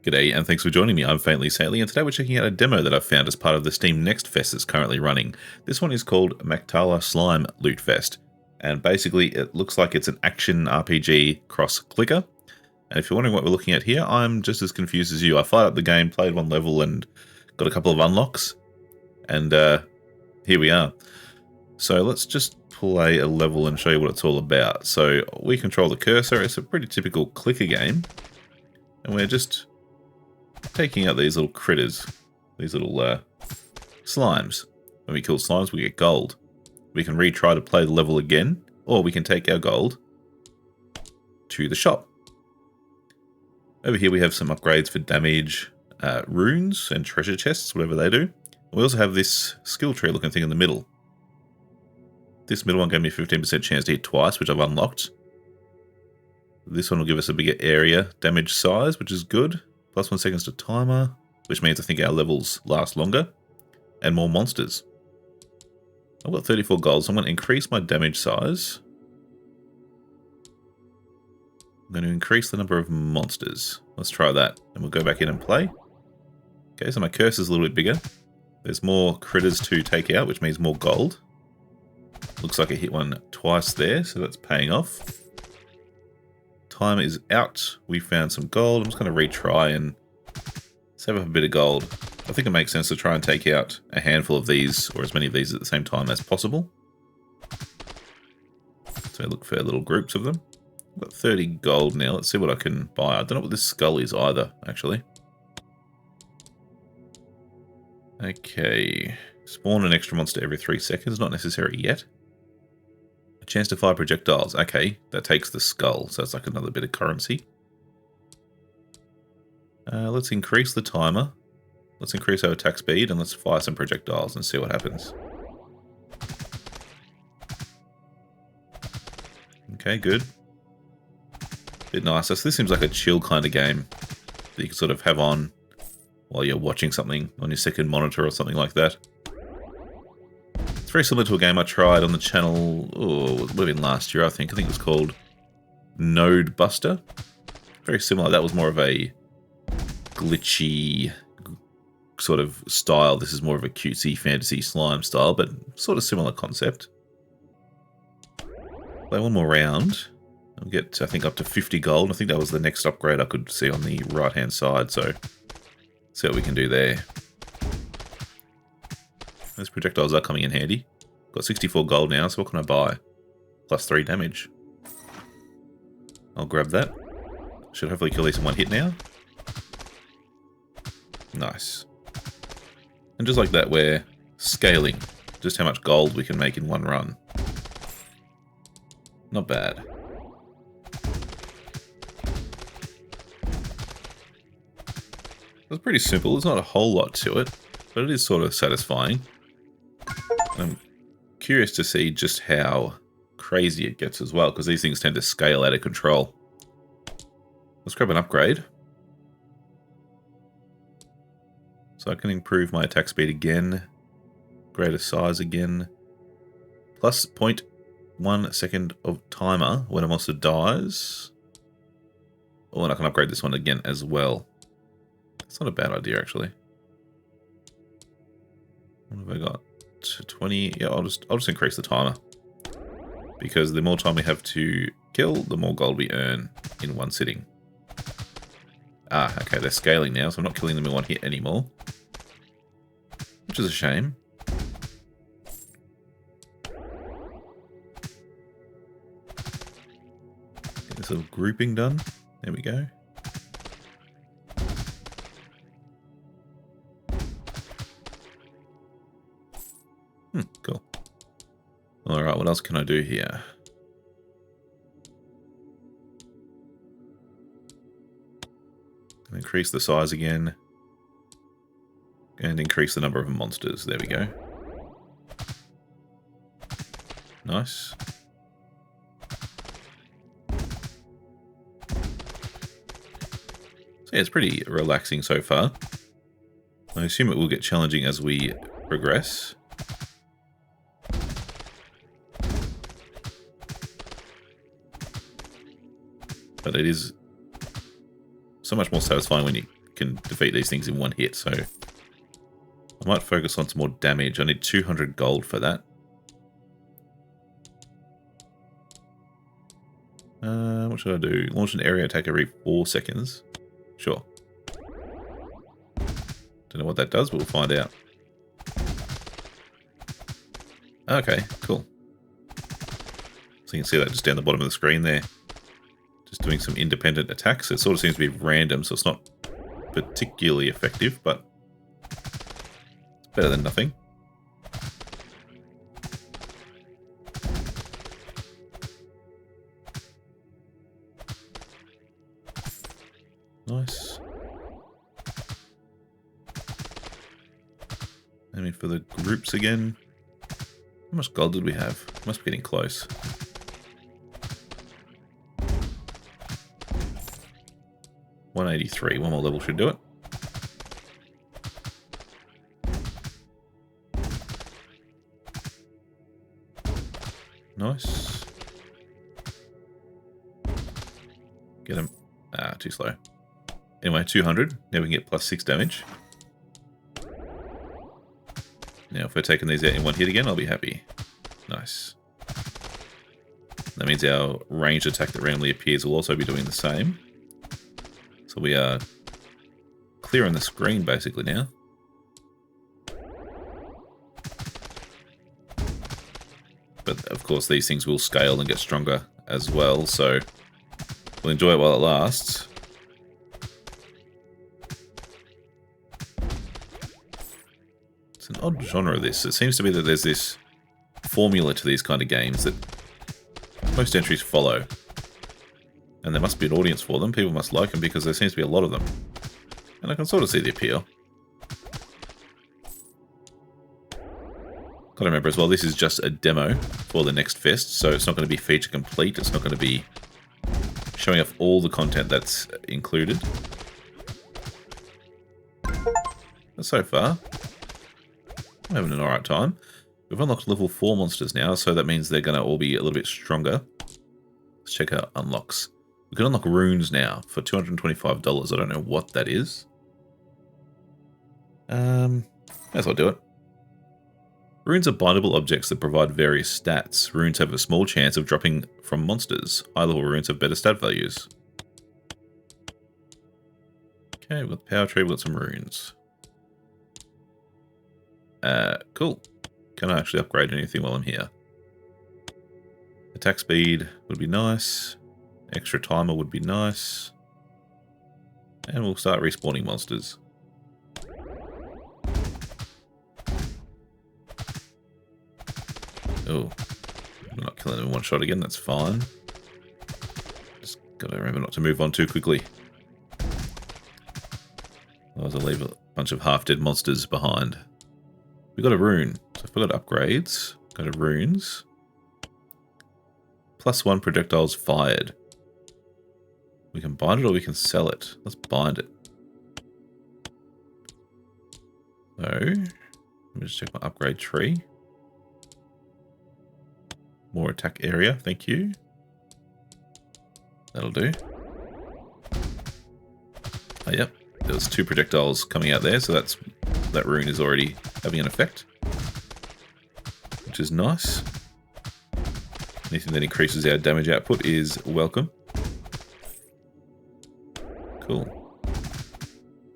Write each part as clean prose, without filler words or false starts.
G'day, and thanks for joining me. I'm Faintly Saily, and today we're checking out a demo that I've found as part of the Steam Next Fest that's currently running. This one is called Maktala Slime Loot Fest, and basically it looks like it's an action RPG cross-clicker. And if you're wondering what we're looking at here, I'm just as confused as you. I fired up the game, played one level, and got a couple of unlocks, and here we are. So let's just play a level and show you what it's all about. So we control the cursor. It's a pretty typical clicker game, and we're just taking out these little critters, these little slimes. When we kill slimes, we get gold. We can retry to play the level again, or we can take our gold to the shop. Over here we have some upgrades for damage, runes, and treasure chests, whatever they do. We also have this skill tree looking thing in the middle. This middle one gave me a 15% chance to hit twice, which I've unlocked. This one will give us a bigger area damage size, which is good. Plus 1 seconds to timer, which means I think our levels last longer. And more monsters. I've got 34 gold, so I'm going to increase my damage size. I'm going to increase the number of monsters. Let's try that. And we'll go back in and play. Okay, so my cursor's a little bit bigger. There's more critters to take out, which means more gold. Looks like I hit one twice there, so that's paying off. Time is out. We found some gold. I'm just going to retry and save up a bit of gold. I think it makes sense to try and take out a handful of these, or as many of these at the same time as possible. So look for little groups of them. I've got 30 gold now. Let's see what I can buy. I don't know what this skull is either, actually. Okay. Spawn an extra monster every 3 seconds. Not necessary yet. Chance to fire projectiles. Okay, that takes the skull, so it's like another bit of currency. Let's increase the timer. Let's increase our attack speed, and let's fire some projectiles and see what happens. Okay, good. Bit nicer. So this seems like a chill kind of game that you can sort of have on while you're watching something on your second monitor or something like that. It's very similar to a game I tried on the channel, it would have been last year, I think. I think it was called Node Buster. Very similar. That was more of a glitchy sort of style. This is more of a cutesy fantasy slime style, but sort of similar concept. Play one more round. I'll get, I think, up to 50 gold. I think that was the next upgrade I could see on the right-hand side, so see what we can do there. Those projectiles are coming in handy. Got 64 gold now, so what can I buy? Plus 3 damage. I'll grab that. Should hopefully kill these in one hit now. Nice. And just like that, we're scaling just how much gold we can make in one run. Not bad. It's pretty simple. There's not a whole lot to it, but it is sort of satisfying. I'm curious to see just how crazy it gets as well, because these things tend to scale out of control. Let's grab an upgrade. So I can improve my attack speed again, greater size again, plus 0.1 second of timer when a monster dies. Oh, and I can upgrade this one again as well. It's not a bad idea, actually. What have I got? 20. Yeah, I'll just increase the timer, because the more time we have to kill, the more gold we earn in one sitting. Ah, okay, they're scaling now, so I'm not killing them in one hit anymore, which is a shame. Get this little grouping done. There we go. Cool. Alright, what else can I do here? Increase the size again. And increase the number of monsters. There we go. Nice. So yeah, it's pretty relaxing so far. I assume it will get challenging as we progress. But it is so much more satisfying when you can defeat these things in one hit, so I might focus on some more damage. I need 200 gold for that. What should I do? Launch an area attack every 4 seconds. Sure. Don't know what that does, but we'll find out. Okay, cool. So you can see that just down the bottom of the screen there. Just doing some independent attacks. It sort of seems to be random, so it's not particularly effective, but it's better than nothing. Nice. Aiming for the groups again. How much gold did we have? Must be getting close. $183. One more level should do it. Nice. Get him. Ah, too slow. Anyway, 200. Now we can get plus 6 damage. Now, if we're taking these out in one hit again, I'll be happy. Nice. That means our ranged attack that randomly appears will also be doing the same. So we are clear on the screen basically now. But of course these things will scale and get stronger as well, so we'll enjoy it while it lasts. It's an odd genre, this. It seems to be that there's this formula to these kind of games that most entries follow. And there must be an audience for them. People must like them because there seems to be a lot of them. And I can sort of see the appeal. Got to remember as well, this is just a demo for the next fest, so it's not going to be feature complete. It's not going to be showing off all the content that's included. But so far, I'm having an alright time. We've unlocked level 4 monsters now, so that means they're going to all be a little bit stronger. Let's check out unlocks. We can unlock runes now for $225. I don't know what that is. May as well do it. Runes are bindable objects that provide various stats. Runes have a small chance of dropping from monsters. High level runes have better stat values. Okay, we've got the power tree, we've got some runes. Cool. Can I actually upgrade anything while I'm here? Attack speed would be nice. Extra timer would be nice. And we'll start respawning monsters. Oh, I'm not killing them in one shot again, that's fine. Just gotta remember not to move on too quickly. Otherwise I'll leave a bunch of half-dead monsters behind. We got a rune, so if we got upgrades, go to runes. +1 projectiles fired. We can bind it or we can sell it. Let's bind it. So, let me just check my upgrade tree. More attack area, thank you. That'll do. Oh, yep. There was 2 projectiles coming out there, so that rune is already having an effect. Which is nice. Anything that increases our damage output is welcome. Cool.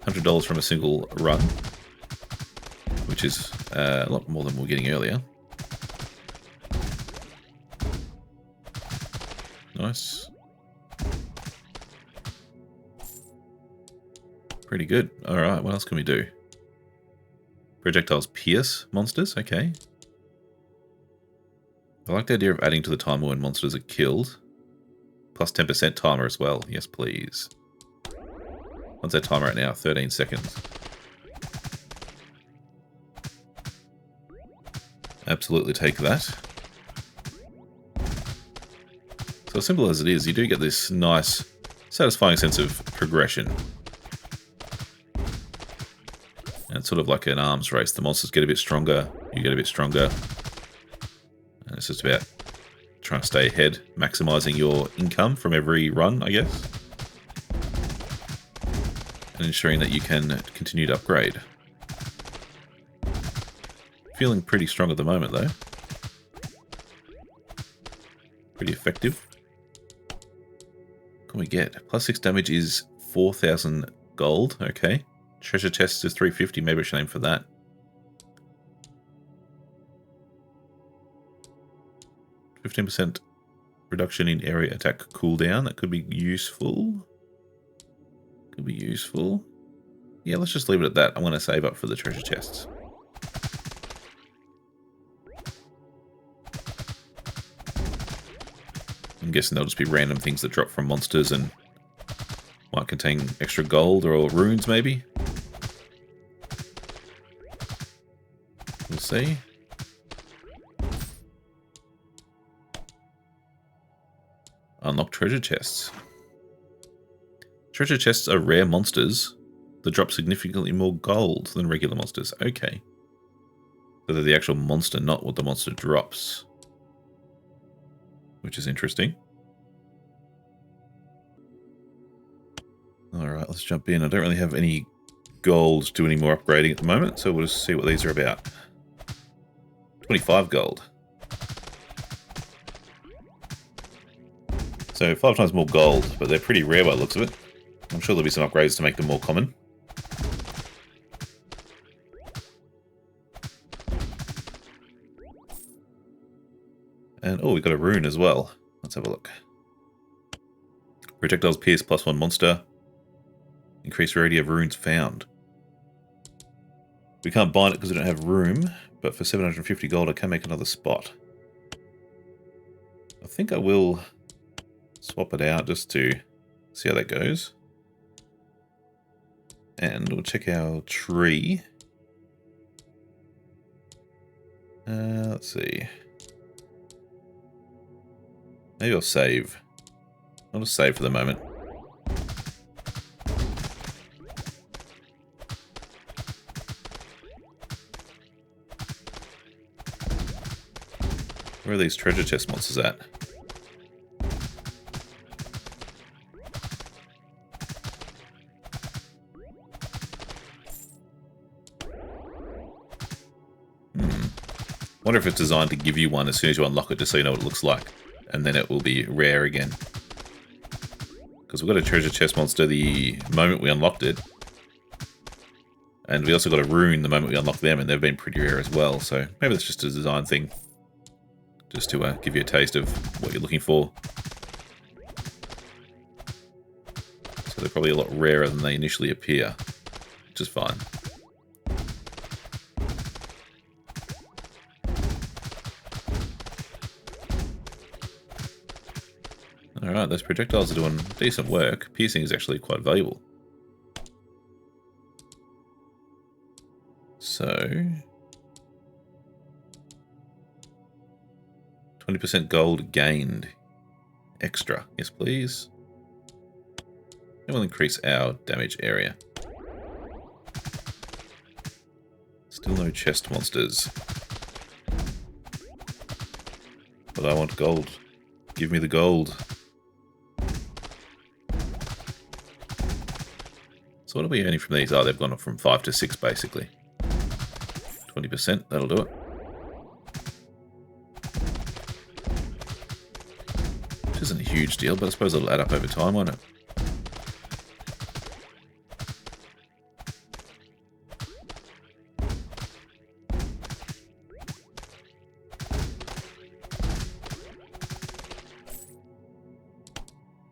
$100 from a single run, which is a lot more than we were getting earlier. Nice. Pretty good. Alright, what else can we do? Projectiles pierce monsters, okay. I like the idea of adding to the timer when monsters are killed. Plus 10% timer as well. Yes, please. What's that timer right now? 13 seconds. Absolutely take that. So as simple as it is, you do get this nice, satisfying sense of progression. And it's sort of like an arms race. The monsters get a bit stronger, you get a bit stronger. And it's just about trying to stay ahead, maximizing your income from every run, I guess. and ensuring that you can continue to upgrade. Feeling pretty strong at the moment, though. Pretty effective. What can we get? +6 damage is 4,000 gold. Okay. Treasure chest is 350. Maybe I should aim for that. %, reduction in area attack cooldown. That could be useful. Could be useful. Yeah, let's just leave it at that. I'm going to save up for the treasure chests. I'm guessing they'll just be random things that drop from monsters and might contain extra gold or runes, maybe. We'll see. Unlock treasure chests. Treasure chests are rare monsters that drop significantly more gold than regular monsters. Okay. So they're the actual monster, not what the monster drops. Which is interesting. Alright, let's jump in. I don't really have any gold to do any more upgrading at the moment, so we'll just see what these are about. 25 gold. So 5 times more gold, but they're pretty rare by the looks of it. I'm sure there'll be some upgrades to make them more common. And oh, we've got a rune as well. Let's have a look. Projectiles pierce +1 monster. Increased rarity of runes found. We can't bind it because we don't have room, but for 750 gold I can make another spot. I think I will swap it out just to see how that goes. And we'll check our tree. Let's see. Maybe I'll save. I'll just save for the moment. Where are these treasure chest monsters at? Wonder if it's designed to give you one as soon as you unlock it, just so you know what it looks like. And then it will be rare again. Because we've got a treasure chest monster the moment we unlocked it. And we also got a rune the moment we unlocked them, and they've been pretty rare as well. So maybe that's just a design thing. Just to give you a taste of what you're looking for. So they're probably a lot rarer than they initially appear. Which is fine. Alright, those projectiles are doing decent work. Piercing is actually quite valuable. So 20% gold gained. Extra. Yes, please. And we'll increase our damage area. Still no chest monsters. But I want gold. Give me the gold. So what are we earning from these? Oh, they've gone up from 5 to 6, basically. 20%, that'll do it. Which isn't a huge deal, but I suppose it'll add up over time, won't it?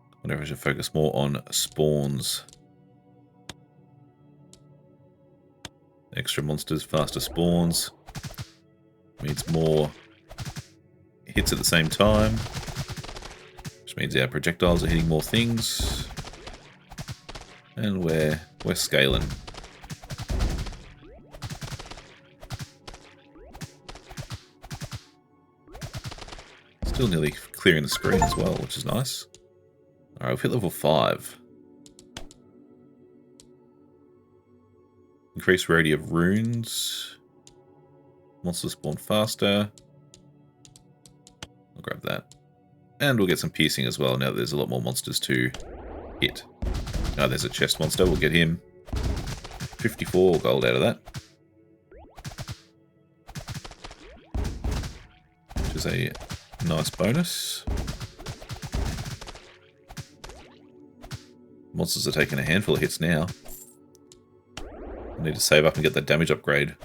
I wonder if I should focus more on spawns. Extra monsters, faster spawns. Means more hits at the same time. Which means our projectiles are hitting more things. And we're scaling. Still nearly clearing the screen as well, which is nice. Alright, we've hit level 5. Increased rarity of runes. Monsters spawn faster. I'll grab that. And we'll get some piercing as well now that there's a lot more monsters to hit. Oh, there's a chest monster. We'll get him. 54 gold out of that. Which is a nice bonus. Monsters are taking a handful of hits now. I need to save up and get that damage upgrade.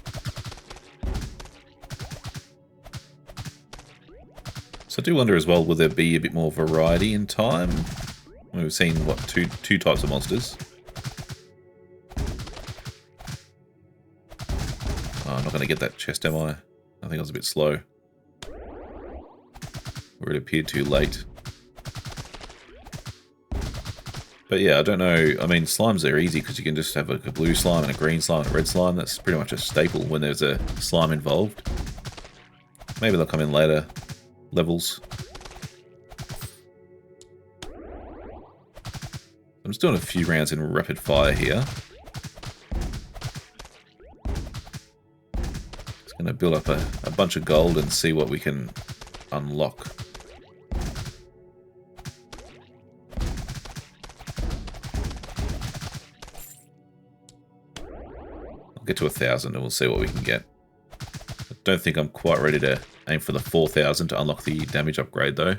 So I do wonder as well, will there be a bit more variety in time? We've seen, what, two types of monsters. Oh, I'm not going to get that chest, am I? I think I was a bit slow. Or it appeared too late. But yeah, I don't know. I mean, slimes are easy because you can just have a blue slime and a green slime and a red slime. That's pretty much a staple when there's a slime involved. Maybe they'll come in later levels. I'm just doing a few rounds in rapid fire here. Just going to build up a bunch of gold and see what we can unlock. Get to 1,000 and we'll see what we can get. I don't think I'm quite ready to aim for the 4,000 to unlock the damage upgrade though.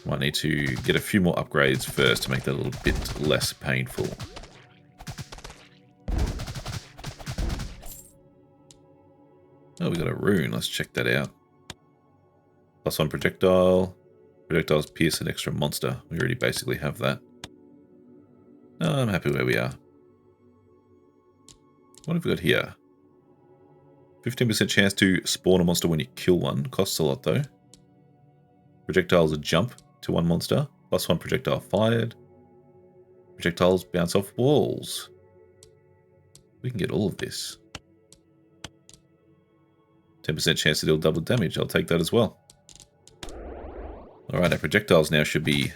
Might need to get a few more upgrades first to make that a little bit less painful. Oh, we got a rune. Let's check that out. +1 projectile. Projectiles pierce an extra monster. We already basically have that. No, I'm happy where we are. What have we got here? 15% chance to spawn a monster when you kill one. Costs a lot though. Projectiles a jump to one monster. +1 projectile fired. Projectiles bounce off walls. We can get all of this. 10% chance to deal double damage. I'll take that as well. Alright, our projectiles now should be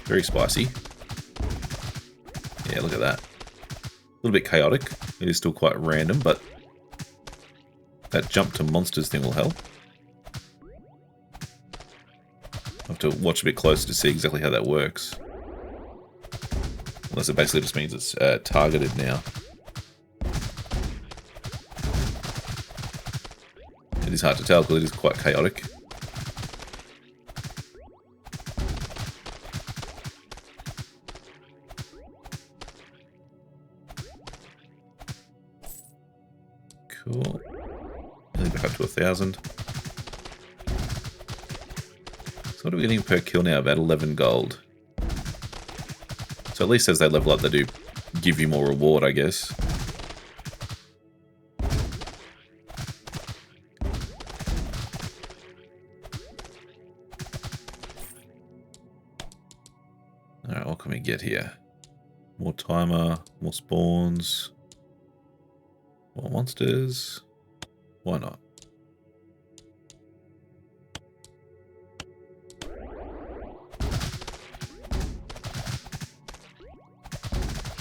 very spicy. Yeah, look at that. A little bit chaotic. It is still quite random, but that jump to monsters thing will help. I'll have to watch a bit closer to see exactly how that works. Unless it basically just means it's targeted now. It is hard to tell because it is quite chaotic. Cool. Nearly back up to 1,000. So what are we getting per kill now? About 11 gold. So at least as they level up, they do give you more reward, I guess. Alright, what can we get here? More timer, more spawns. More monsters. Why not?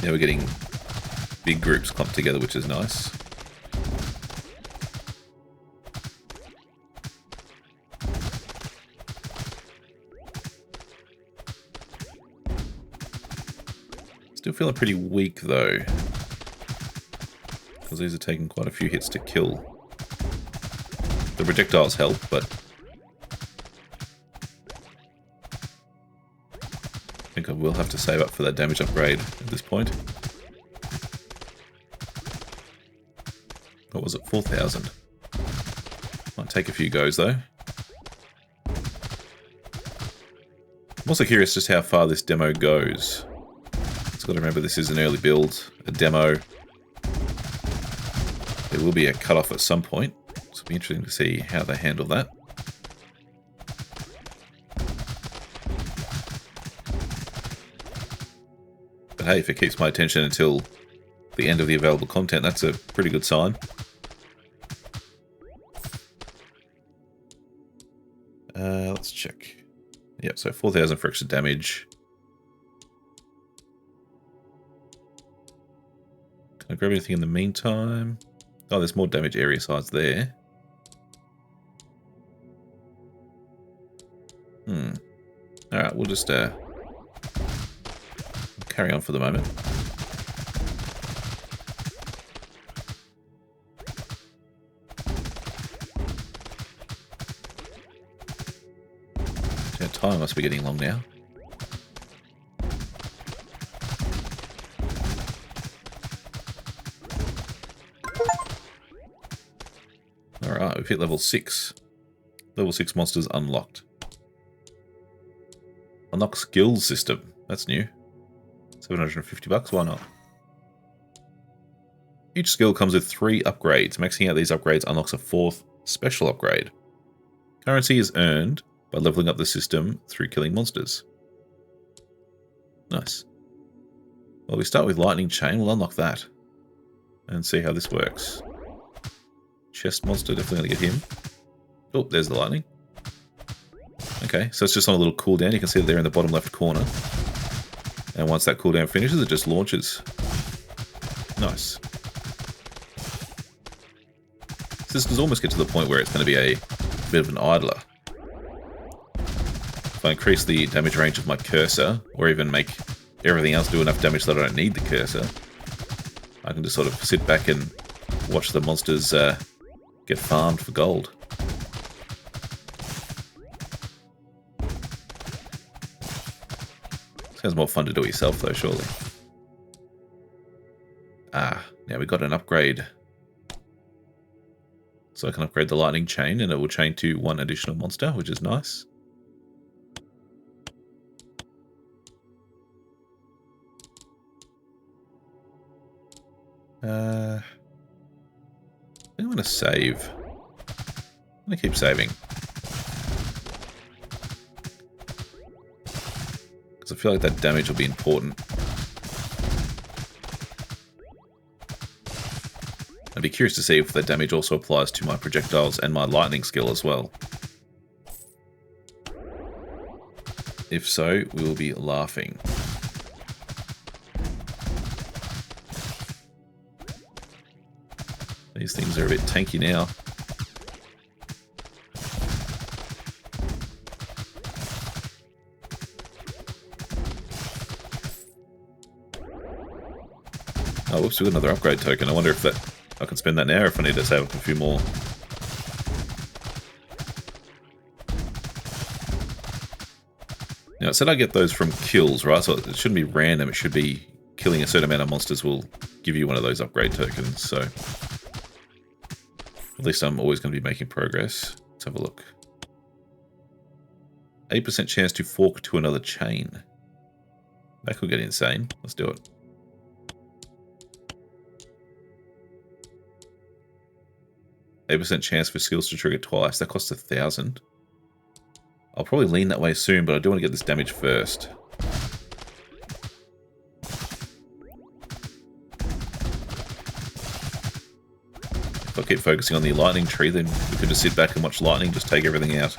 Now we're getting big groups clumped together, which is nice. Still feeling pretty weak though, because these are taking quite a few hits to kill. The projectiles help, but I think I will have to save up for that damage upgrade at this point. What was it? 4,000. Might take a few goes though. I'm also curious just how far this demo goes. Just got to remember this is an early build, a demo. There will be a cutoff at some point, so it'll be interesting to see how they handle that. But hey, if it keeps my attention until the end of the available content, that's a pretty good sign. Let's check. Yep, so 4,000 for extra damage. Can I grab anything in the meantime? Oh, there's more damage area size there. Alright, we'll just... Okay, carry on for the moment. Our time must be getting long now. Alright, we've hit level 6. Level 6 monsters unlocked. Unlock skills system. That's new. $750, why not? Each skill comes with 3 upgrades. Maxing out these upgrades unlocks a 4th special upgrade. Currency is earned by leveling up the system through killing monsters. Nice. Well, we start with Lightning Chain. We'll unlock that. And see how this works. Chest monster, definitely going to get him. Oh, there's the lightning. Okay, so it's just on a little cooldown. You can see it there in the bottom left corner. And once that cooldown finishes, it just launches. Nice. So this does almost get to the point where it's going to be a bit of an idler. If I increase the damage range of my cursor, or even make everything else do enough damage that I don't need the cursor, I can just sort of sit back and watch the monsters get farmed for gold. Sounds more fun to do it yourself though, surely. Ah, now we got an upgrade. So I can upgrade the lightning chain and it will chain to 1 additional monster, which is nice. I think I'm going to save. I'm going to keep saving. Because I feel like that damage will be important. I'd be curious to see if that damage also applies to my projectiles and my lightning skill as well. If so, we will be laughing. These things are a bit tanky now. Oh, whoops, we've got another upgrade token. I wonder if I can spend that now or if I need to save up a few more. Now, it said I get those from kills, right? So it shouldn't be random. It should be killing a certain amount of monsters will give you one of those upgrade tokens. So at least I'm always going to be making progress. Let's have a look. 8% chance to fork to another chain. That could get insane. Let's do it. %8 chance for skills to trigger twice. That costs 1,000. I'll probably lean that way soon, but I do want to get this damage first. If I keep focusing on the lightning tree, then we could just sit back and watch lightning just take everything out.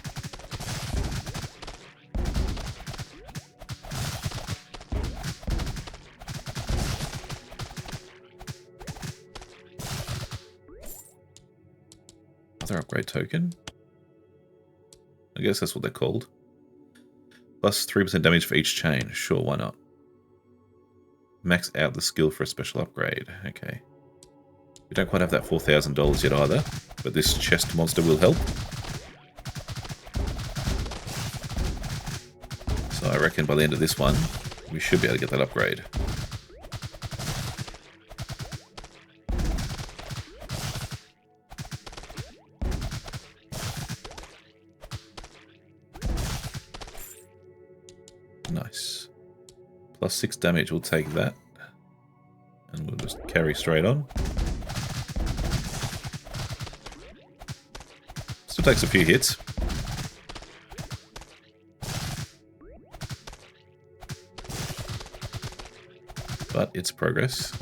Another upgrade token. I guess that's what they're called. Plus 3% damage for each chain. Sure, why not? Max out the skill for a special upgrade. Okay. We don't quite have that $4,000 yet either, but this chest monster will help. So I reckon by the end of this one, we should be able to get that upgrade. Nice. Plus 6 damage, we'll take that. And we'll just carry straight on. Still takes a few hits. But it's progress.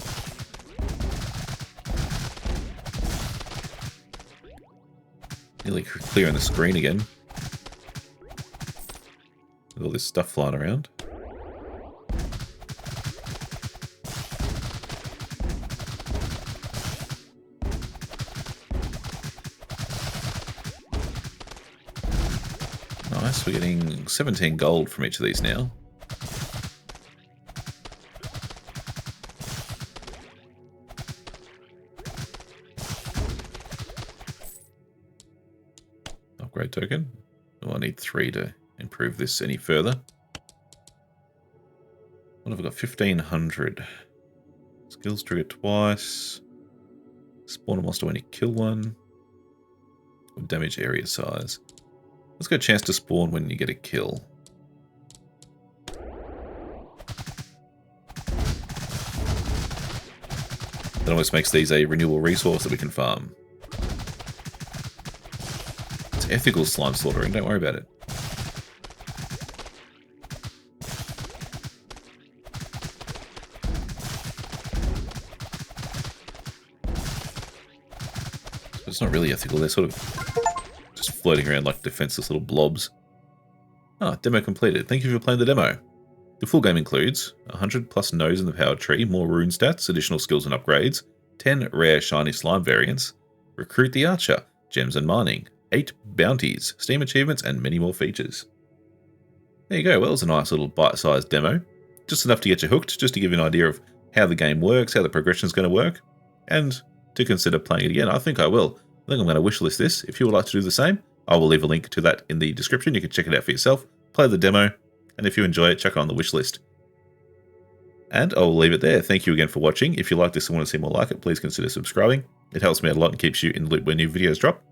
Nearly clearing the screen again. With all this stuff flying around. Nice, we're getting 17 gold from each of these now. upgrade token. Oh, I need 3 to improve this any further. What have I got? 1500. Skills trigger twice. Spawn a monster when you kill one. Damage area size. Let's go chance to spawn when you get a kill. That almost makes these a renewable resource that we can farm. It's ethical slime slaughtering, don't worry about it. But it's not really ethical, they're sort of just floating around like defenseless little blobs. Ah, demo completed. Thank you for playing the demo. The full game includes 100 plus nodes in the power tree, more rune stats, additional skills and upgrades, 10 rare shiny slime variants, recruit the archer, gems and mining, 8 bounties, Steam achievements, and many more features. There you go, well, it was a nice little bite-sized demo. Just enough to get you hooked, just to give you an idea of how the game works, how the progression is going to work, and to consider playing it again. I think I will. I think I'm going to wishlist this. If you would like to do the same, I will leave a link to that in the description. You can check it out for yourself, play the demo, and if you enjoy it, chuck it on the wishlist. And I will leave it there. Thank you again for watching. If you like this and want to see more like it, please consider subscribing. It helps me out a lot and keeps you in the loop when new videos drop.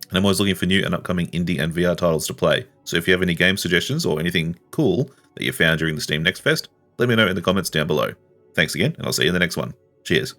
And I'm always looking for new and upcoming indie and VR titles to play. So if you have any game suggestions or anything cool that you found during the Steam Next Fest, let me know in the comments down below. Thanks again, and I'll see you in the next one. Cheers.